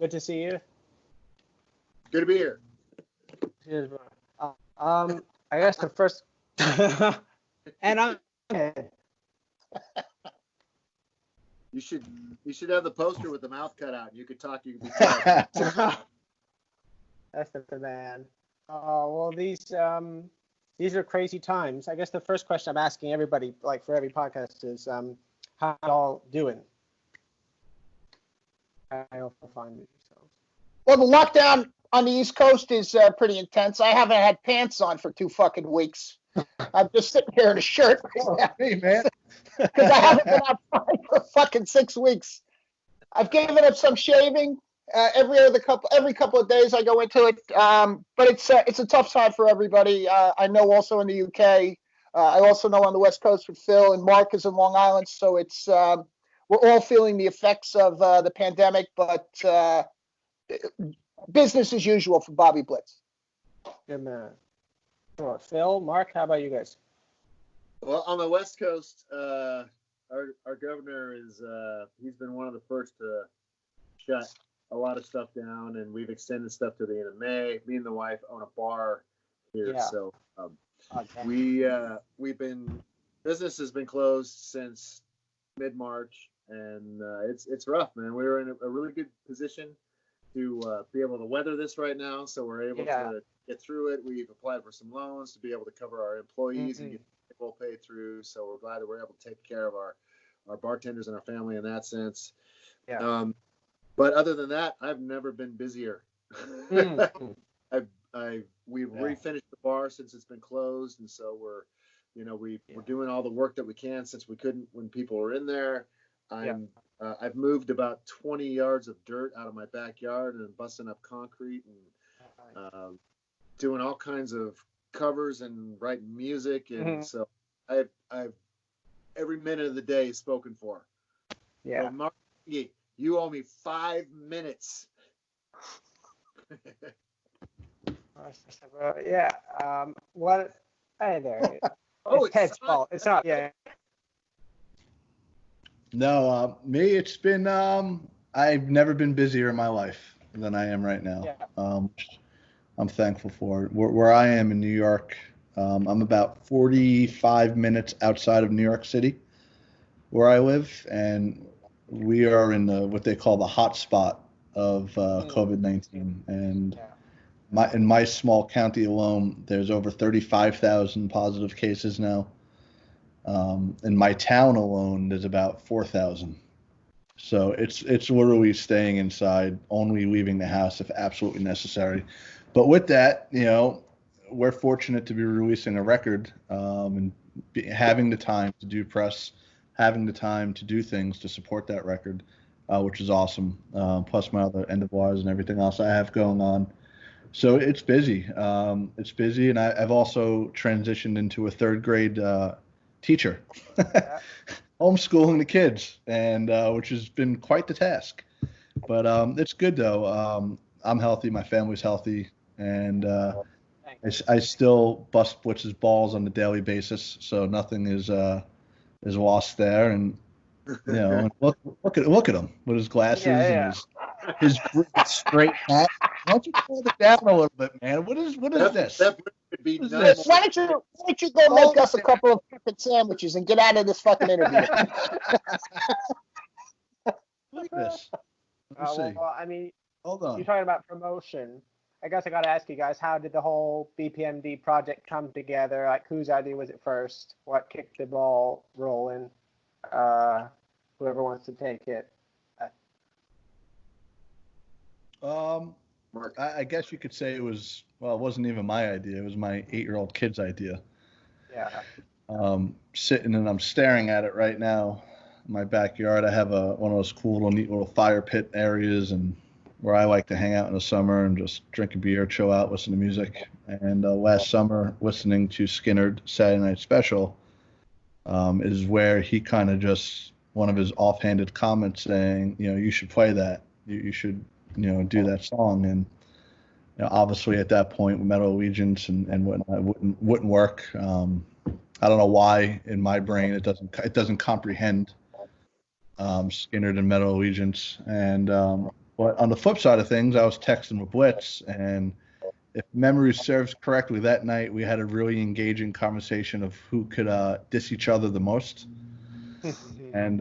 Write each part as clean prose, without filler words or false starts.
Good to see you. Good to be here. Cheers, bro. I guess the first, and I'm. You should have the poster with the mouth cut out. You could talk. You could be quiet. That's the man. Well, these are crazy times. I guess the first question I'm asking everybody, like for every podcast, is how y'all doing? How y'all find yourselves? Well, the lockdown on the East Coast is pretty intense. I haven't had pants on for 2 fucking weeks. I'm just sitting here in a shirt right now. Hey, man. Because I haven't been outside for fucking 6 weeks. I've given up some shaving. Every couple of days I go into it. But it's a tough time for everybody. I know also in the UK. I also know on the West Coast with Phil and Mark is in Long Island. So it's we're all feeling the effects of the pandemic, but business as usual for Bobby Blitz. Good man. Sure. Phil, Mark, how about you guys? Well, on the West Coast, our governor is he's been one of the first to shut a lot of stuff down, and we've extended stuff to the end of May. Me and the wife own a bar here, so we've been business has been closed since mid-March, and it's rough, man. We're in a really good position to be able to weather this right now, so we're able to get through it. We've applied for some loans to be able to cover our employees and get people paid through, so we're glad that we're able to take care of our bartenders and our family in that sense. But other than that, I've never been busier. We've refinished the bar since it's been closed, and so we're doing all the work that we can since we couldn't when people were in there. I've moved about 20 yards of dirt out of my backyard and busting up concrete and doing all kinds of covers and writing music, and so I've every minute of the day is spoken for. Yeah. So Mark, you owe me 5 minutes. What? Hey there. It's Ted's fault. It's not. Yeah. No, me, it's been, I've never been busier in my life than I am right now. Yeah. I'm thankful for it. Where I am in New York, I'm about 45 minutes outside of New York City, where I live, and we are in what they call the hot spot of COVID-19. And in my small county alone, there's over 35,000 positive cases now. In my town alone, there's about 4,000. So it's literally staying inside, only leaving the house if absolutely necessary. But with that, we're fortunate to be releasing a record and having the time to do press, having the time to do things to support that record, which is awesome. Plus my other end of lives and everything else I have going on. So it's busy. And I've also transitioned into a 3rd grade teacher, homeschooling the kids, and which has been quite the task. But it's good though. I'm healthy, my family's healthy, and I still bust Blitz's balls on a daily basis, so nothing is lost there. And look at him with his glasses and his straight hat. Why don't you pull it down a little bit, man? What is this? That could be nice. Why don't you go make us a couple of fucking sandwiches and get out of this fucking interview? Look at this. Well, I mean, hold on. You're talking about promotion. I guess I got to ask you guys, how did the whole BPMD project come together? Like, whose idea was it first? What kicked the ball rolling? Whoever wants to take it. I guess you could say it wasn't even my idea. It was my 8-year-old kid's idea. Yeah. Sitting and I'm staring at it right now in my backyard. I have one of those cool neat little fire pit areas and where I like to hang out in the summer and just drink a beer, chill out, listen to music. And last summer, listening to Skynyrd Saturday Night Special is where he kind of just, one of his offhanded comments saying, you should play that. You should, do that song. And obviously at that point, Metal Allegiance and whatnot wouldn't work. I don't know why in my brain it doesn't comprehend Skynyrd and Metal Allegiance. And But on the flip side of things, I was texting with Blitz, and if memory serves correctly, that night we had a really engaging conversation of who could diss each other the most. And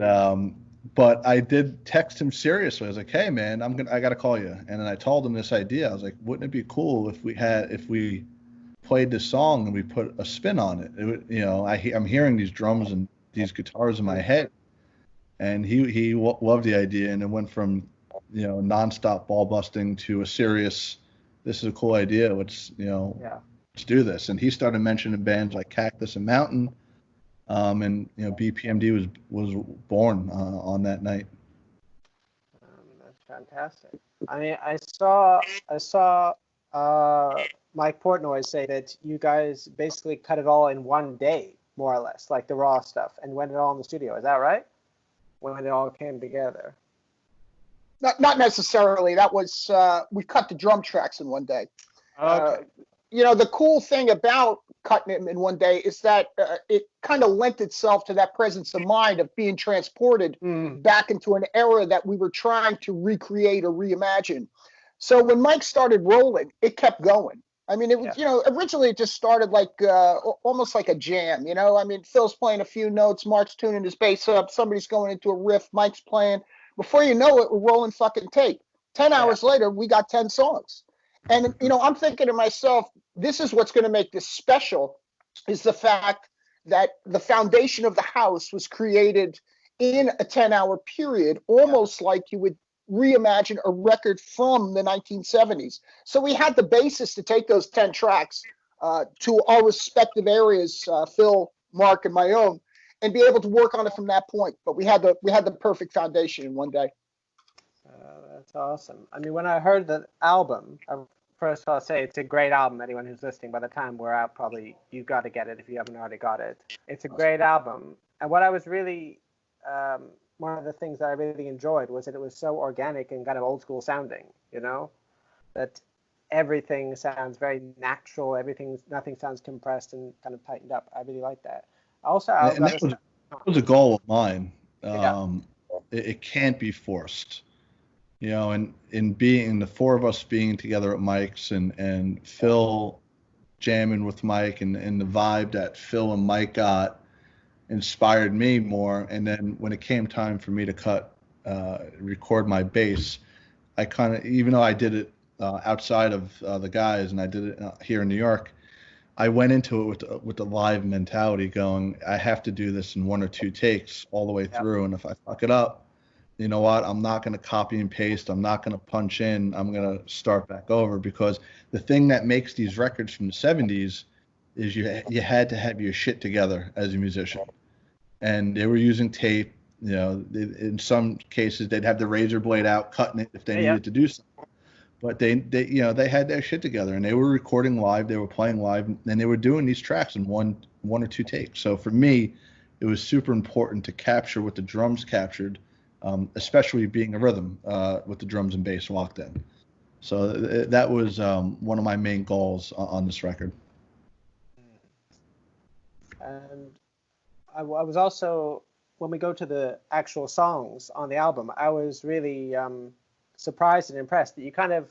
but I did text him seriously. I was like, "Hey, man, I got to call you." And then I told him this idea. I was like, "Wouldn't it be cool if we played this song and we put a spin on it?" I'm hearing these drums and these guitars in my head, and he loved the idea, and it went from nonstop ball busting to a serious. This is a cool idea. Let's do this. And he started mentioning bands like Cactus and Mountain, and BPMD was born on that night. That's fantastic. I mean, I saw Mike Portnoy say that you guys basically cut it all in one day, more or less, like the raw stuff, and went it all in the studio. Is that right? When it all came together. Not necessarily. That was we cut the drum tracks in one day. Okay. The cool thing about cutting it in one day is that it kind of lent itself to that presence of mind of being transported back into an era that we were trying to recreate or reimagine. So when Mike started rolling, it kept going. I mean, it was, originally it just started like almost like a jam, I mean, Phil's playing a few notes, Mark's tuning his bass up, somebody's going into a riff, Mike's playing. Before you know it, we're rolling fucking tape. 10 hours later, we got 10 songs. And, I'm thinking to myself, this is what's going to make this special, is the fact that the foundation of the house was created in a 10-hour period, almost like you would reimagine a record from the 1970s. So we had the basis to take those 10 tracks to our respective areas, Phil, Mark, and my own, and be able to work on it from that point. But we had the perfect foundation in one day. That's awesome. I mean, when I heard the album, first I'll say it's a great album. Anyone who's listening, by the time we're out, probably you've got to get it if you haven't already got it. It's a great album. And what I was really, one of the things that I really enjoyed was that it was so organic and kind of old school sounding, that everything sounds very natural. Nothing sounds compressed and kind of tightened up. I really like that. Also, that was a goal of mine. It can't be forced. And in being the four of us being together at Mike's and Phil jamming with Mike and the vibe that Phil and Mike got inspired me more. And then when it came time for me to record my bass, I kind of, even though I did it outside of the guys and I did it here in New York, I went into it with the live mentality going, I have to do this in one or two takes all the way through. And if I fuck it up, you know what? I'm not going to copy and paste. I'm not going to punch in. I'm going to start back over, because the thing that makes these records from the 70s is you had to have your shit together as a musician. And they were using tape. In some cases they'd have the razor blade out, cutting it if they needed to do something. But they had their shit together, and they were recording live. They were playing live, and they were doing these tracks in one or two takes. So for me, it was super important to capture what the drums captured. Especially being a rhythm with the drums and bass locked in. So that was one of my main goals on this record. And I was also, when we go to the actual songs on the album, I was really surprised and impressed that you kind of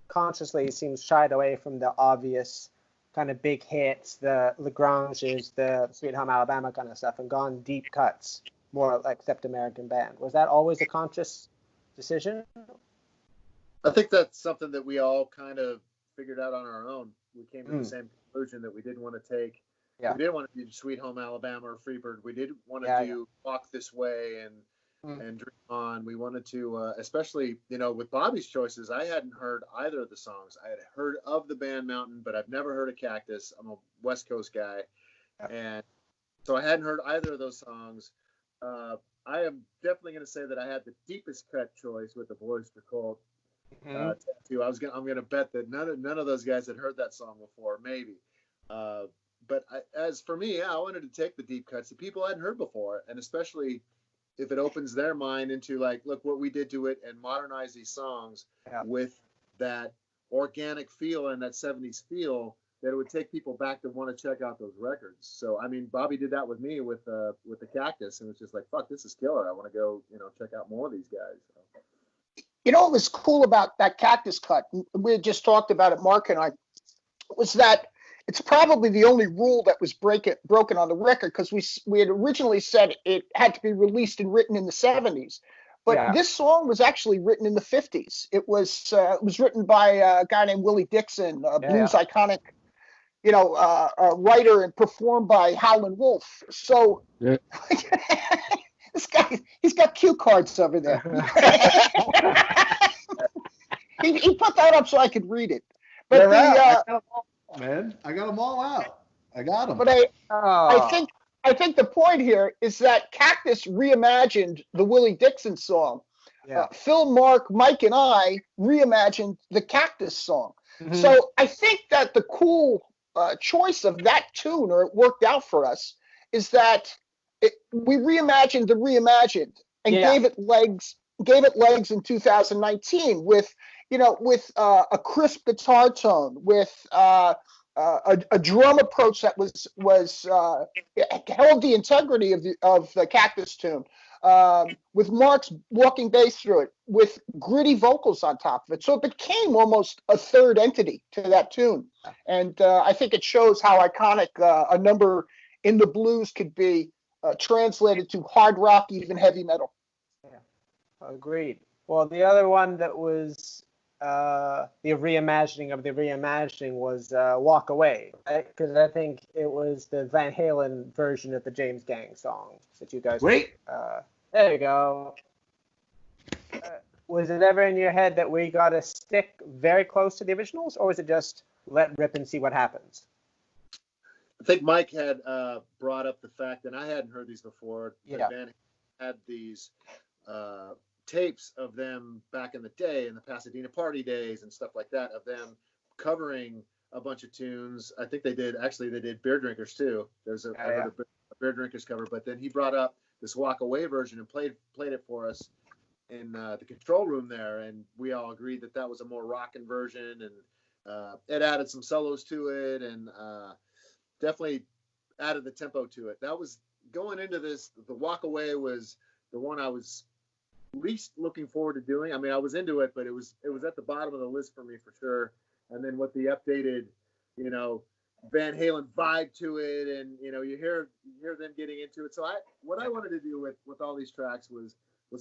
consciously seems shied away from the obvious kind of big hits, the Lagranges, the Sweet Home Alabama kind of stuff, and gone deep cuts. More like Except American Band. Was that always a conscious decision? I think that's something that we all kind of figured out on our own. We came to the same conclusion that we didn't want to take. We didn't want to do Sweet Home Alabama or Freebird. We did want to do Walk This Way and Dream On. We wanted to, especially, with Bobby's choices, I hadn't heard either of the songs. I had heard of the band Mountain, but I've never heard of Cactus. I'm a West Coast guy. And so I hadn't heard either of those songs. I am definitely going to say that I had the deepest cut choice with the Boys to Colt tattoo. I'm going to bet that none of those guys had heard that song before, maybe. But as for me, I wanted to take the deep cuts that people hadn't heard before, and especially if it opens their mind into like, look what we did to it, and modernize these songs with that organic feel and that 70s feel, that it would take people back to want to check out those records. So, I mean, Bobby did that with me with the Cactus, and it's just like, fuck, this is killer. I want to go, check out more of these guys. So. You know what was cool about that Cactus cut? We had just talked about it, Mark and I, was that it's probably the only rule that was broken on the record, because we had originally said it had to be released and written in the 70s. But this song was actually written in the 50s. It was written by a guy named Willie Dixon, a blues iconic, writer, and performed by Howlin' Wolf. So this guy, he's got cue cards over there. he put that up so I could read it. But man, I got them all out. I got them. But I think the point here is that Cactus reimagined the Willie Dixon song. Phil, Mark, Mike, and I reimagined the Cactus song. Mm-hmm. So I think that the cool choice of that tune, or it worked out for us, is that we reimagined the reimagined and gave it legs in 2019 with a crisp guitar tone, with a drum approach that held the integrity of the Cactus tune, with Mark's walking bass through it, with gritty vocals on top of it. So it became almost a third entity to that tune. And I think it shows how iconic a number in the blues could be translated to hard rock, even heavy metal. Yeah, agreed. Well, the other one that was the reimagining of the reimagining was Walk Away, right? Because I think it was the Van Halen version of the James Gang song that you guys... Wait! There you go. Was it ever in your head that we got to stick very close to the originals, or was it just let rip and see what happens? I think Mike had brought up the fact, and I hadn't heard these before, that Van Halen had these tapes of them back in the day, in the Pasadena party days and stuff like that, of them covering a bunch of tunes. I think they did Beer Drinkers too. There's a Beer Drinkers cover, but then he brought up this Walk Away version and played it for us in the control room there, and we all agreed that was a more rockin' version, and it added some solos to it, and definitely added the tempo to it. That was going into this. The Walk Away was the one I was least looking forward to doing. I mean, I was into it, but it was at the bottom of the list for me for sure. And then with the updated, Van Halen vibe to it, and you hear them getting into it. So what I wanted to do with all these tracks was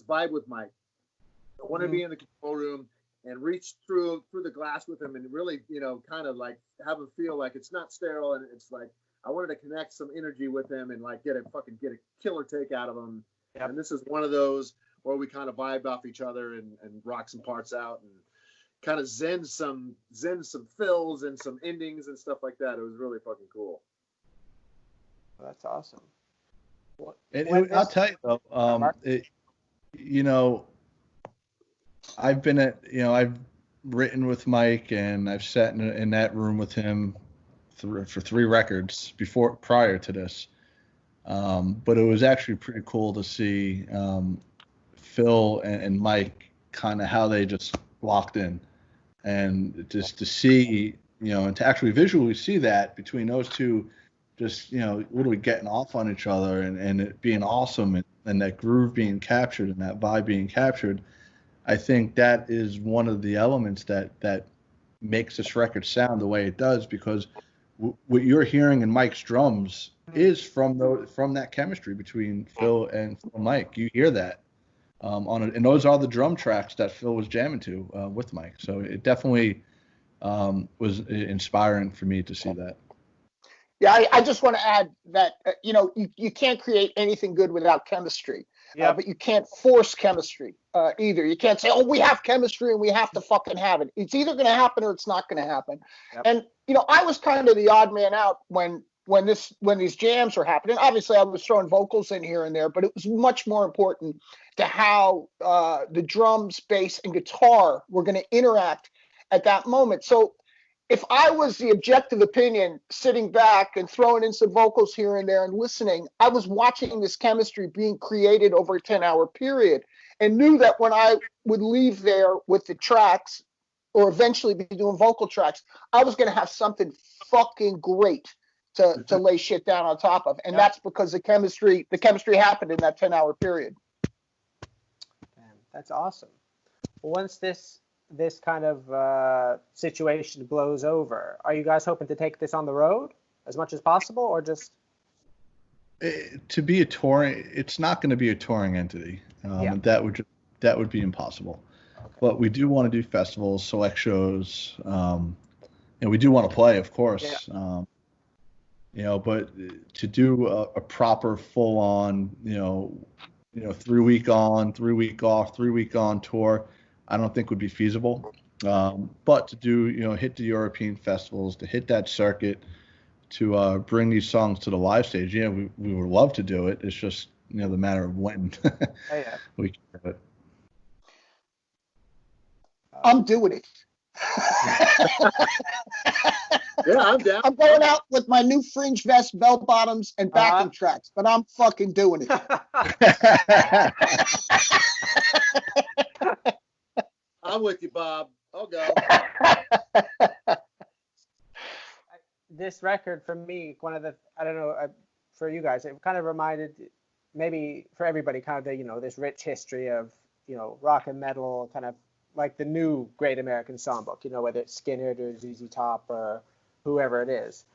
vibe with Mike. I wanted to be in the control room and reach through the glass with him, and really, kind of like have him feel like it's not sterile, and it's like I wanted to connect some energy with him and like get a killer take out of him. Yep. And this is one of those where we kind of vibed off each other and rock some parts out and kind of zen some fills and some endings and stuff like that. It was really fucking cool. Well, that's awesome. I'll tell you though, I've written with Mike, and I've sat in that room with him for 3 records prior to this. But it was actually pretty cool to see Phil and Mike kind of how they just locked in, and just to see, and to actually visually see that between those two, just, literally getting off on each other and it being awesome, and that groove being captured and that vibe being captured. I think that is one of the elements that makes this record sound the way it does, because what you're hearing in Mike's drums is from that chemistry between Phil and Mike. You hear that and those are the drum tracks that Phil was jamming to with Mike. So it definitely was inspiring for me to see that. Yeah, I just want to add that you can't create anything good without chemistry. But you can't force chemistry either. You can't say, oh, we have chemistry and we have to fucking have it. It's either going to happen or it's not going to happen. Yep. And I was kind of the odd man out when these jams were happening. Obviously, I was throwing vocals in here and there, but it was much more important to how the drums, bass, and guitar were going to interact at that moment. So if I was the objective opinion, sitting back and throwing in some vocals here and there and listening, I was watching this chemistry being created over a 10-hour period, and knew that when I would leave there with the tracks, or eventually be doing vocal tracks, I was going to have something fucking great to lay shit down on top of. And that's because the chemistry happened in that 10-hour period. Man, that's awesome. once this kind of situation blows over, are you guys hoping to take this on the road as much as possible, or just? To be a touring, it's not going to be a touring entity. That would be impossible. Okay. But we do want to do festivals, select shows. And we do want to play, of course. Yeah. But to do a proper full-on, 3-week on, 3-week off, 3-week on tour, I don't think would be feasible. But to do, hit the European festivals, to hit that circuit, to bring these songs to the live stage, we would love to do it. It's just, the matter of when we can do it. I'm doing it. Yeah, I'm down. I'm going out with my new fringe vest, bell bottoms, and backing tracks, but I'm fucking doing it. I'm with you, Bob. I'll go. This record, for me, I don't know, for you guys, it kind of reminded, maybe for everybody, kind of this rich history of, rock and metal, kind of like the new Great American Songbook, whether it's Skinner or ZZ Top or whoever it is.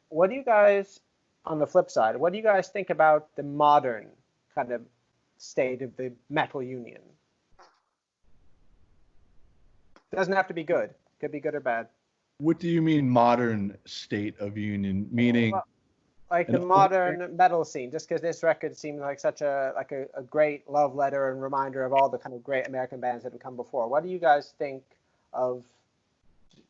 What do you guys, on the flip side, what do you guys think about the modern kind of state of the metal union? It doesn't have to be good. It could be good or bad. What do you mean modern state of union? Meaning, well, like the modern metal scene, just because this record seemed like such a great love letter and reminder of all the kind of great American bands that have come before. What do you guys think of,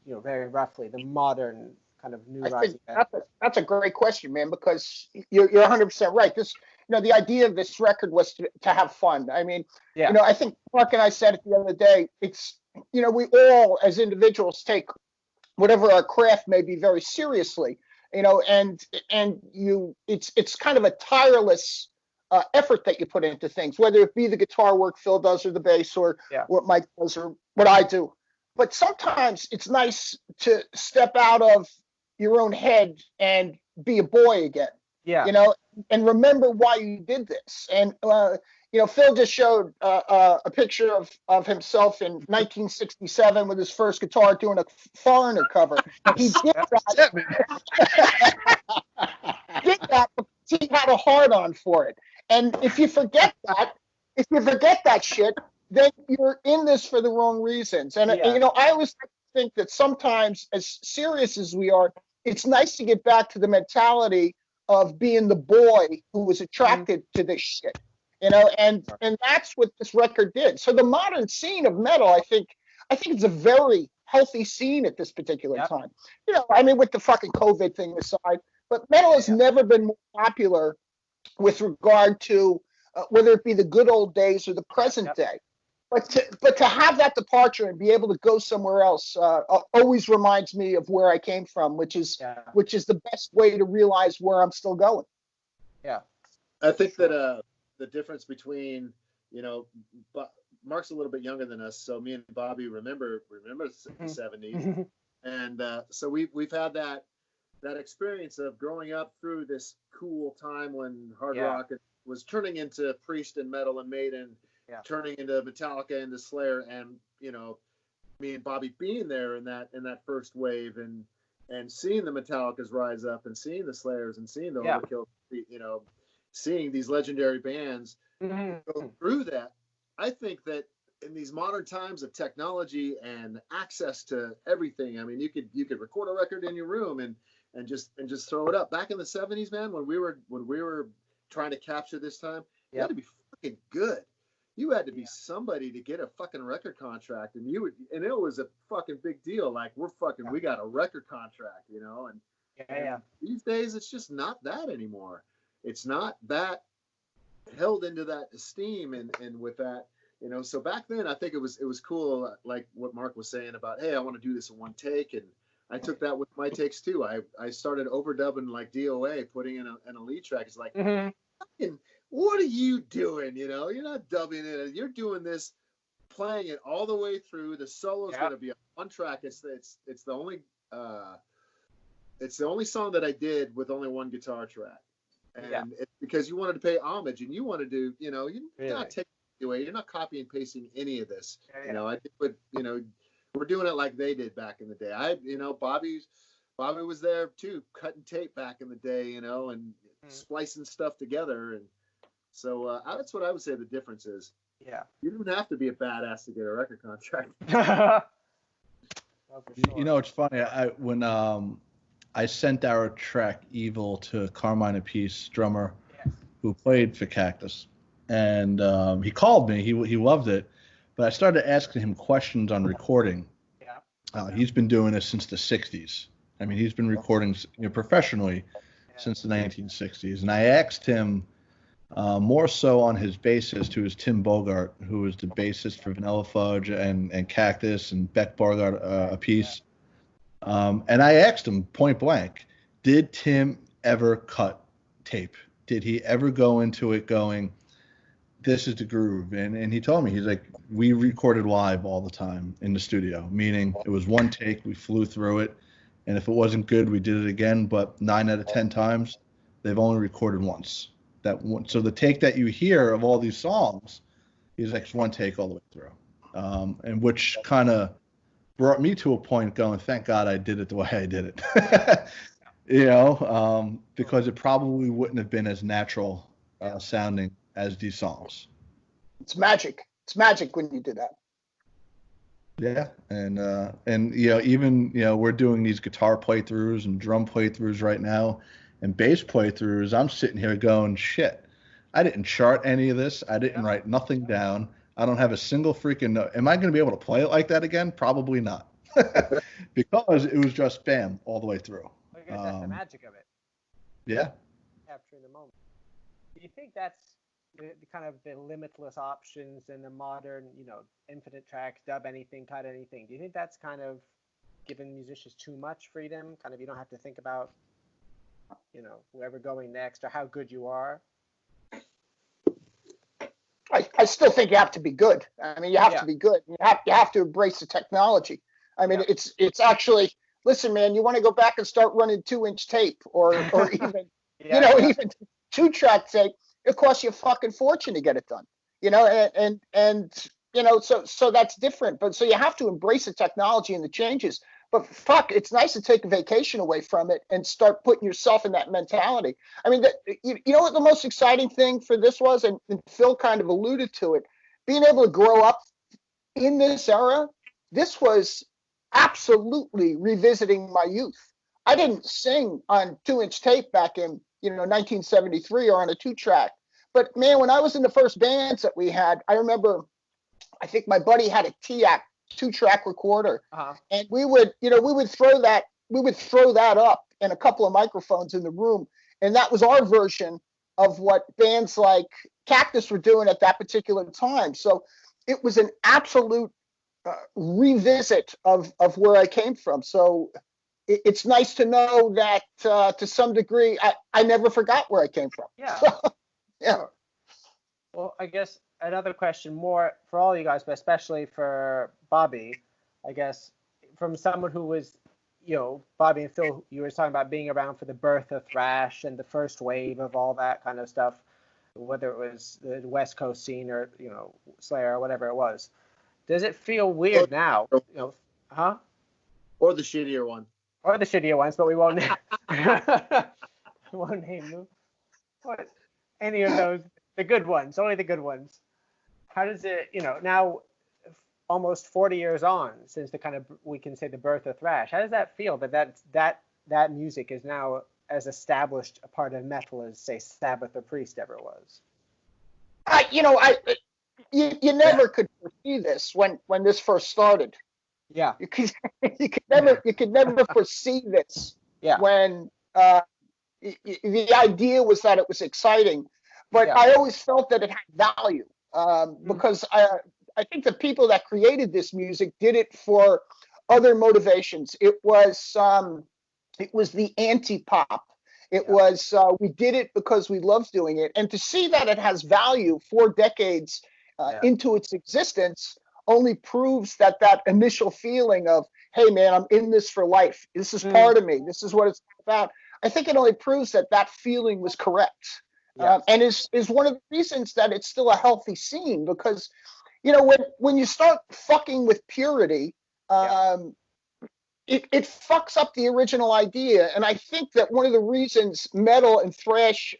very roughly, the modern kind of new rising band? That's a great question, man, because you're 100% right. This, the idea of this record was to have fun. I mean, I think Mark and I said it the other day. It's, we all as individuals take whatever our craft may be very seriously, and it's kind of a tireless effort that you put into things, whether it be the guitar work Phil does or the bass or what Mike does or what I do. But sometimes it's nice to step out of your own head and be a boy again, and remember why you did this. And, Phil just showed a picture of himself in 1967 with his first guitar doing a Foreigner cover. He did that because he had a hard-on for it. And if you forget that shit, then you're in this for the wrong reasons. And, I always think that sometimes, as serious as we are, it's nice to get back to the mentality of being the boy who was attracted to this shit. And that's what this record did. So the modern scene of metal, I think it's a very healthy scene at this particular time. With the fucking COVID thing aside, but metal has never been more popular with regard to whether it be the good old days or the present day. But to have that departure and be able to go somewhere else always reminds me of where I came from, which is the best way to realize where I'm still going. Yeah, I think that the difference between Mark's a little bit younger than us, so me and Bobby remember the 70s, and so we've had that experience of growing up through this cool time when hard rock was turning into Priest and Metal and Maiden. Turning into Metallica and the Slayer, and me and Bobby being there in that first wave, and seeing the Metallicas rise up, and seeing the Slayers, and seeing the Overkill, seeing these legendary bands go through that. I think that in these modern times of technology and access to everything, I mean, you could record a record in your room and just throw it up. Back in the 70s, man, when we were trying to capture this time, you had to be fucking good. You had to be somebody to get a fucking record contract, and it was a fucking big deal. Like, we got a record contract, and these days it's just not that anymore. It's not that held into that esteem and with that, so back then I think it was cool, like what Mark was saying about, hey, I want to do this in one take, and I took that with my takes too. I started overdubbing like DOA, putting in a lead track. It's like, fucking, what are you doing? You're not dubbing it. You're doing this, playing it all the way through. The solo is going to be a one track. It's the only song that I did with only one guitar track, and it's because you wanted to pay homage and you wanted to, you're not taking anyway, you're not copy and pasting any of this. Yeah. You know, I think we're doing it like they did back in the day. Bobby was there too, cutting tape back in the day, you know, and splicing stuff together. And so that's what I would say the difference is. Yeah. You don't have to be a badass to get a record contract. Oh, for sure. You know, it's funny. When I sent our track "Evil" to Carmine Appice, drummer, who played for Cactus, and he called me. He loved it, but I started asking him questions on recording. Yeah. He's been doing this since the '60s. I mean, he's been recording professionally since the 1960s, and I asked him more so on his bassist, who is Tim Bogart, who was the bassist for Vanilla Fudge and Cactus and Beck Bogart Appice. And I asked him point blank, did Tim ever cut tape? Did he ever go into it going, this is the groove? And he told me, he's like, we recorded live all the time in the studio, meaning it was one take, we flew through it, and if it wasn't good, we did it again. But 9 out of 10 times, they've only recorded once. So the take that you hear of all these songs is like one take all the way through, and which kind of brought me to a point going, thank God I did it the way I did it, because it probably wouldn't have been as natural sounding as these songs. It's magic. It's magic when you do that. Yeah, and even we're doing these guitar playthroughs and drum playthroughs right now. And bass playthroughs, I'm sitting here going, shit, I didn't chart any of this. I didn't write nothing down. I don't have a single freaking note. Am I going to be able to play it like that again? Probably not. Because it was just bam all the way through. I guess that's the magic of it. Yeah. Capturing the moment. Do you think that's the kind of the limitless options and the modern, infinite tracks, dub anything, cut anything? Do you think that's kind of giving musicians too much freedom? Kind of you don't have to think about whoever going next or how good you are? I still think you have to be good. I mean, you have to be good. You have to embrace the technology. I mean, it's actually, listen, man, you want to go back and start running 2-inch tape or even, even 2-track tape. It costs you a fucking fortune to get it done, so that's different. But so you have to embrace the technology and the changes. But fuck, it's nice to take a vacation away from it and start putting yourself in that mentality. I mean, you know what the most exciting thing for this was, and Phil kind of alluded to it, being able to grow up in this era. This was absolutely revisiting my youth. I didn't sing on 2-inch tape back in 1973 or on a 2-track. But man, when I was in the first bands that we had, I remember, I think my buddy had a TIAC 2-track recorder, and we would throw that up and a couple of microphones in the room, and that was our version of what bands like Cactus were doing at that particular time. So it was an absolute revisit of where I came from. So it's nice to know that to some degree I never forgot where I came from. Yeah. Yeah. Sure. Well, I guess another question more for all you guys, but especially for Bobby, I guess, from someone who was, Bobby and Phil, you were talking about being around for the birth of thrash and the first wave of all that kind of stuff, whether it was the West Coast scene or, Slayer or whatever it was. Does it feel weird now? Or the shittier one. Or the shittier ones, but we won't name, we won't name them. What? Any of those. The good ones, only the good ones. How does it, now almost 40 years on since the kind of, we can say the birth of thrash, how does that feel that music is now as established a part of metal as, say, Sabbath or Priest ever was? You never could foresee this when this first started. Yeah. You could never foresee this. Yeah. When the idea was that it was exciting. But I always felt that it had value because I think the people that created this music did it for other motivations. It was the anti-pop. It was we did it because we loved doing it, and to see that it has value 4 decades into its existence only proves that initial feeling of, hey man, I'm in this for life. This is part of me. This is what it's about. I think it only proves that feeling was correct. and is one of the reasons that it's still a healthy scene, because when you start fucking with purity, it fucks up the original idea. And I think that one of the reasons metal and thrash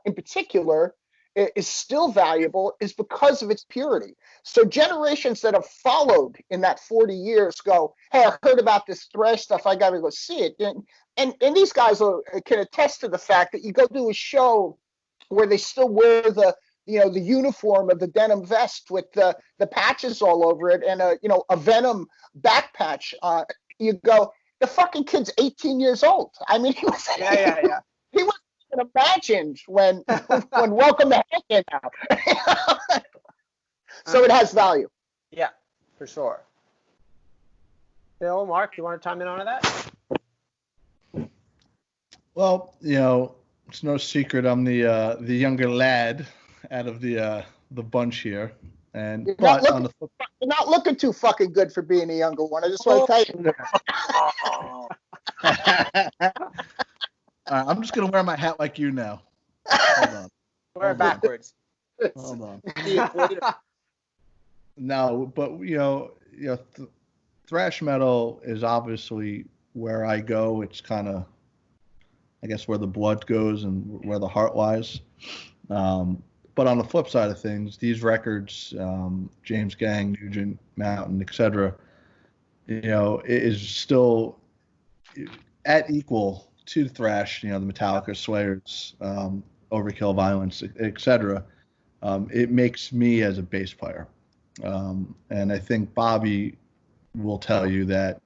in particular is still valuable is because of its purity. So generations that have followed in that 40 years go, hey, I heard about this thrash stuff, I got to go see it. And these guys can attest to the fact that you go to a show where they still wear the uniform of the denim vest with the patches all over it, and a Venom back patch. You go, the fucking kid's 18 years old. I mean, he was he wasn't even imagined when Welcome to Hell came out. So it has value. Yeah, for sure. Phil, Mark, you want to chime in on that? Well, it's no secret I'm the younger lad out of the bunch here, and you're not looking too fucking good for being a younger one. I just want to tell you. I'm just gonna wear my hat like you now. Hold on. Wear it backwards. Hold on. No, but thrash metal is obviously where I go. It's kind of, I guess, where the blood goes and where the heart lies. But on the flip side of things, these records, James Gang, Nugent, Mountain, etc., it is still at equal to thrash. The Metallica, Slayers, Overkill, Violence, etc. It makes me as a bass player, and I think Bobby will tell you that.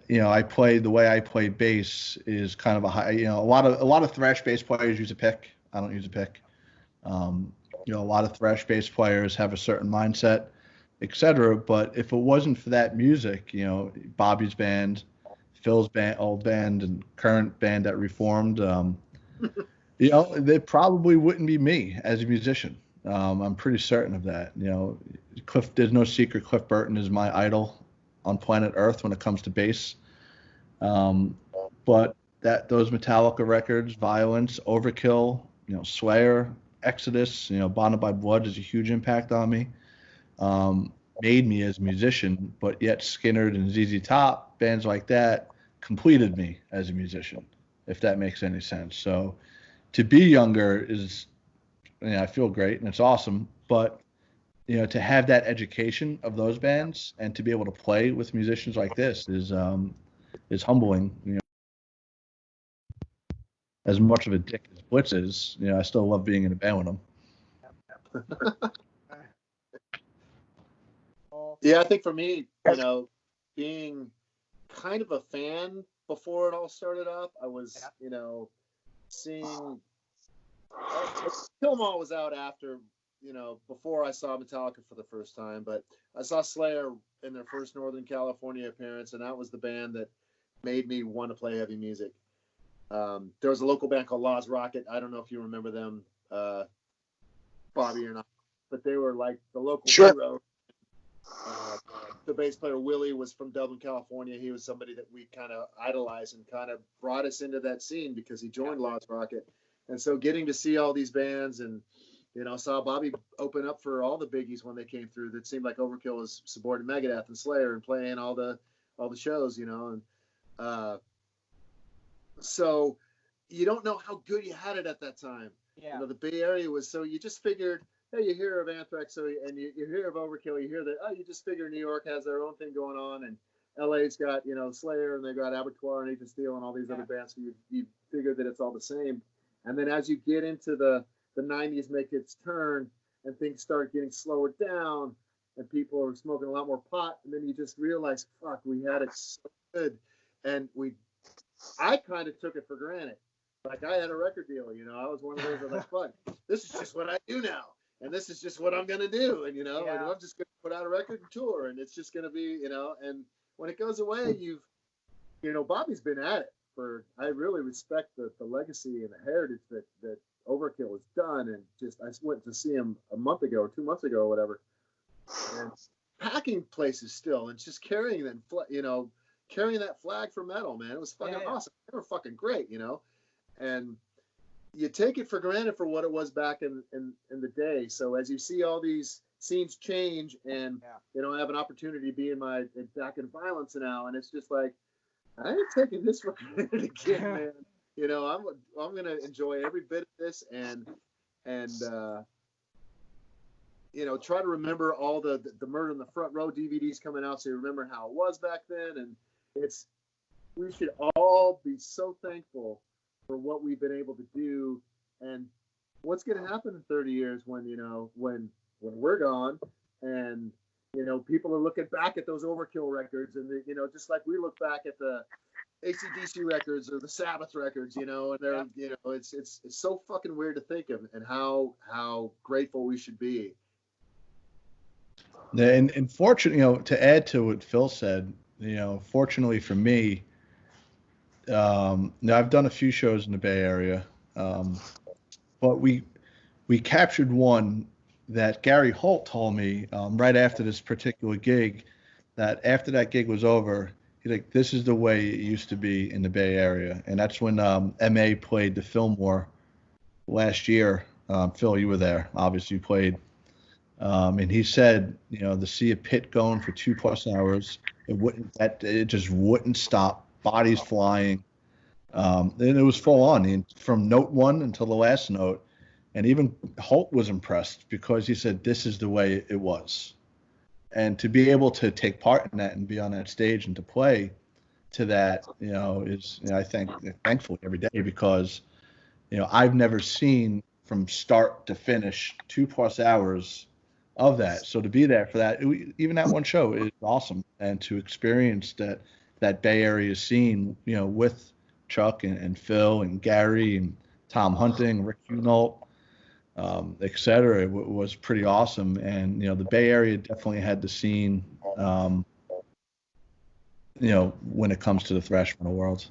The way I play bass is kind of a high. A lot of thrash bass players use a pick. I don't use a pick. A lot of thrash bass players have a certain mindset, etc. But if it wasn't for that music, Bobby's band, Phil's band, old band, and current band that reformed, they probably wouldn't be me as a musician. I'm pretty certain of that. There's no secret. Cliff Burton is my idol on planet Earth when it comes to bass. But those Metallica records, Violence, Overkill, Slayer, Exodus, Bonded by Blood is a huge impact on me. Made me as a musician, but yet Skynyrd and ZZ Top, bands like that, completed me as a musician, if that makes any sense. So to be younger is, I feel great and it's awesome, but to have that education of those bands and to be able to play with musicians like this is humbling. As much of a dick as Blitz is, I still love being in a band with him. Yeah, I think for me, being kind of a fan before it all started up, I was, seeing Kill 'Em All was out after, before I saw Metallica for the first time, but I saw Slayer in their first Northern California appearance, and that was the band that made me want to play heavy music. There was a local band called Law's Rocket. I don't know if you remember them, Bobby or not, but they were like the local hero. The bass player Willie was from Dublin, California. He was somebody that we kind of idolized and kind of brought us into that scene because he joined Law's Rocket. And so getting to see all these bands and, saw Bobby open up for all the biggies when they came through. That seemed like Overkill was supporting Megadeth and Slayer and playing all the shows, and so you don't know how good you had it at that time. Yeah. The Bay Area was, so you just figured, hey, you hear of Anthrax, and you hear of Overkill, you hear that, you just figure New York has their own thing going on, and LA's got, Slayer, and they've got Abattoir and Agent Steel and all these other bands, so you figure that it's all the same. And then as you get into the 90s make its turn, and things start getting slower down, and people are smoking a lot more pot, and then you just realize, fuck, we had it so good, and I kind of took it for granted. Like, I had a record deal, I was one of those that was like, fuck, this is just what I do now. And this is just what I'm going to do. And, and I'm just going to put out a record and tour. And it's just going to be, and when it goes away, Bobby's been at it for, I really respect the legacy and the heritage that Overkill has done. And I went to see him a month ago or 2 months ago or whatever. And packing places still and just carrying them, carrying that flag for metal, man. It was fucking awesome. They were fucking great, And you take it for granted for what it was back in the day. So as you see all these scenes change, and I have an opportunity to be back in violence now, and it's just like, I ain't taking this for granted again, man. I'm gonna enjoy every bit of this, and try to remember all the Murder in the Front Row DVDs coming out, so you remember how it was back then. And we should all be so thankful for what we've been able to do, and what's going to happen in 30 years when we're gone, and people are looking back at those Overkill records, and just like we look back at the AC/DC records or the Sabbath records, and they're it's so fucking weird to think of, and how grateful we should be. And fortunately, to add to what Phil said, fortunately for me, now I've done a few shows in the Bay Area, but we captured one that Gary Holt told me right after this particular gig, that after that gig was over, he's like, this is the way it used to be in the Bay Area. And that's when MA played the Fillmore last year. Phil, you were there. Obviously, you played. And he said, to see a pit going for 2+ hours, it just wouldn't stop. Bodies flying. And it was full on, from note one until the last note. And even Holt was impressed, because he said, this is the way it was. And to be able to take part in that and be on that stage and to play to that, is, I think, thankful every day, because, I've never seen from start to finish 2+ hours of that. So to be there for that, even that one show, is awesome. And to experience that Bay Area scene, with Chuck and Phil and Gary and Tom Hunting, Rick Hunolt, et cetera, was pretty awesome. And, the Bay Area definitely had the scene, when it comes to the thrash metal world.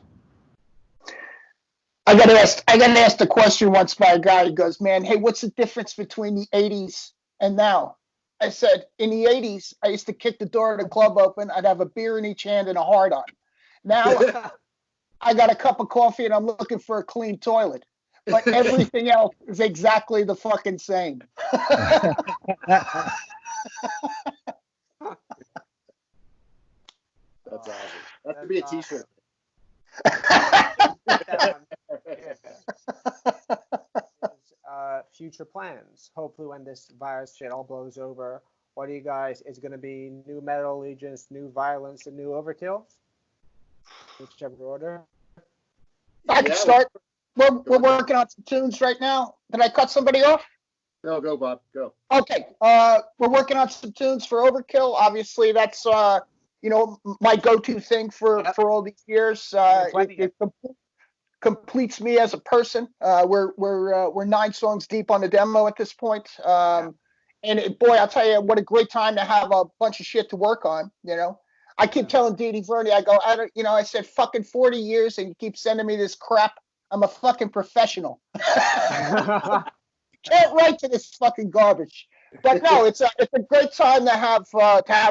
I got asked a question once by a guy. He goes, man, hey, what's the difference between the 80s and now? I said, in the 80s, I used to kick the door of the club open. I'd have a beer in each hand and a hard on. Now I got a cup of coffee and I'm looking for a clean toilet. But everything else is exactly the fucking same. That's awesome. That could be a t-shirt. Future plans. Hopefully, when this virus shit all blows over, what do you guys? Is going to be new Metal Allegiance, new Violence, and new Overkill? Whichever order. I can start. We're working on some tunes right now. Did I cut somebody off? No, go, Bob. Go. Okay. We're working on some tunes for Overkill. Obviously, that's my go-to thing for all these years. It completes me as a person. We're 9 songs deep on the demo at this point. And boy, I'll tell you, what a great time to have a bunch of shit to work on. I keep telling Dee Dee Verney, I go, I said fucking 40 years, and you keep sending me this crap. I'm a fucking professional. Can't write to this fucking garbage. But no, it's a great time to have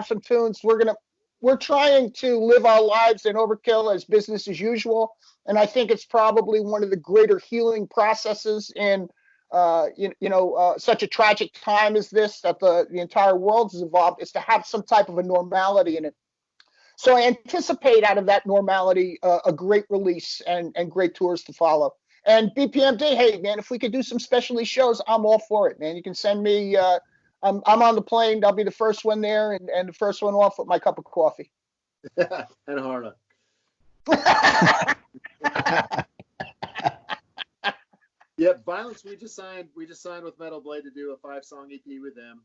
some tunes. We're trying to live our lives in Overkill as business as usual, and I think it's probably one of the greater healing processes in such a tragic time as this, that the entire world is involved, is to have some type of a normality in it. So I anticipate out of that normality a great release and great tours to follow. And BPMD, hey man, if we could do some specialty shows, I'm all for it, man. You can send me. I'm on the plane. I'll be the first one there and the first one off with my cup of coffee. And hard on. Yeah, Violence. We just signed with Metal Blade to do a 5-song EP with them.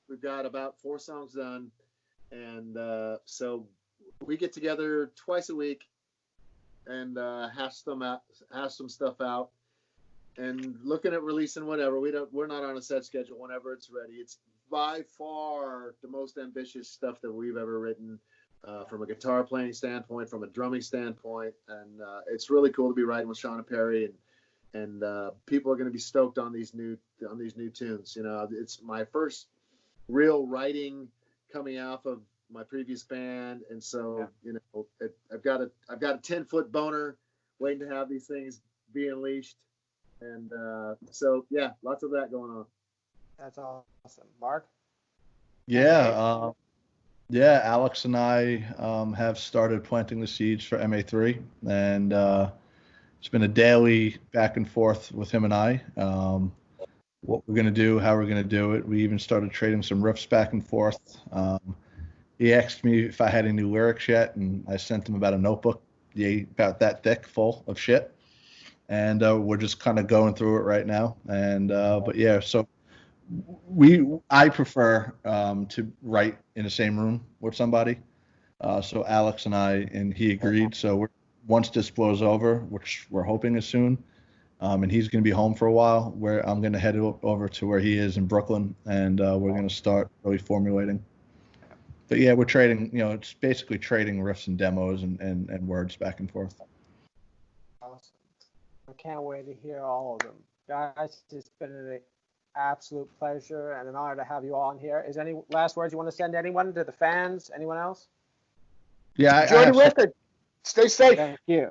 We've got about 4 songs done, and so we get together twice a week and hash some stuff out, and looking at releasing whatever. We're not on a set schedule. Whenever it's ready. It's by far the most ambitious stuff that we've ever written, from a guitar playing standpoint, from a drumming standpoint, and it's really cool to be writing with Shauna Perry, and people are going to be stoked on these new tunes. It's my first real writing coming off of my previous band, and so I've got a 10-foot boner waiting to have these things be unleashed. And so, yeah, lots of that going on. That's awesome. Mark? Yeah, Alex and I have started planting the seeds for MA3, and it's been a daily back and forth with him and I. What we're going to do, how we're going to do it. We even started trading some riffs back and forth. He asked me if I had any new lyrics yet, and I sent him about a notebook, about that thick, full of shit. And we're just kind of going through it right now. And but yeah, so I prefer to write in the same room with somebody. So Alex and he agreed. So once this blows over, which we're hoping is soon, and he's going to be home for a while, where I'm going to head over to where he is in Brooklyn, and we're going to start really formulating. But yeah, we're trading, it's basically trading riffs and demos and words back and forth. Awesome. I can't wait to hear all of them. Guys, it's been an absolute pleasure and an honor to have you all on here. Is any last words you want to send to anyone, to the fans, anyone else? Yeah, enjoy the record. Stay safe. Thank you.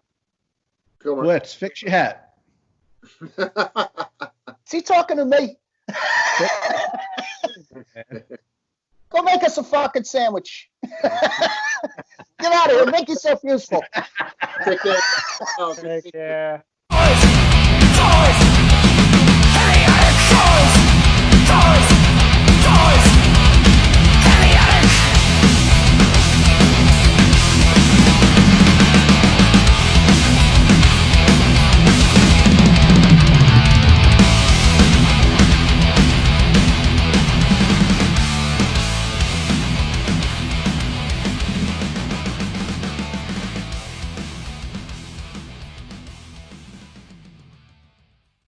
Blitz, fix your hat. Is he talking to me? Go make us a fucking sandwich. Get out of here. Make yourself useful. Take care. Take care.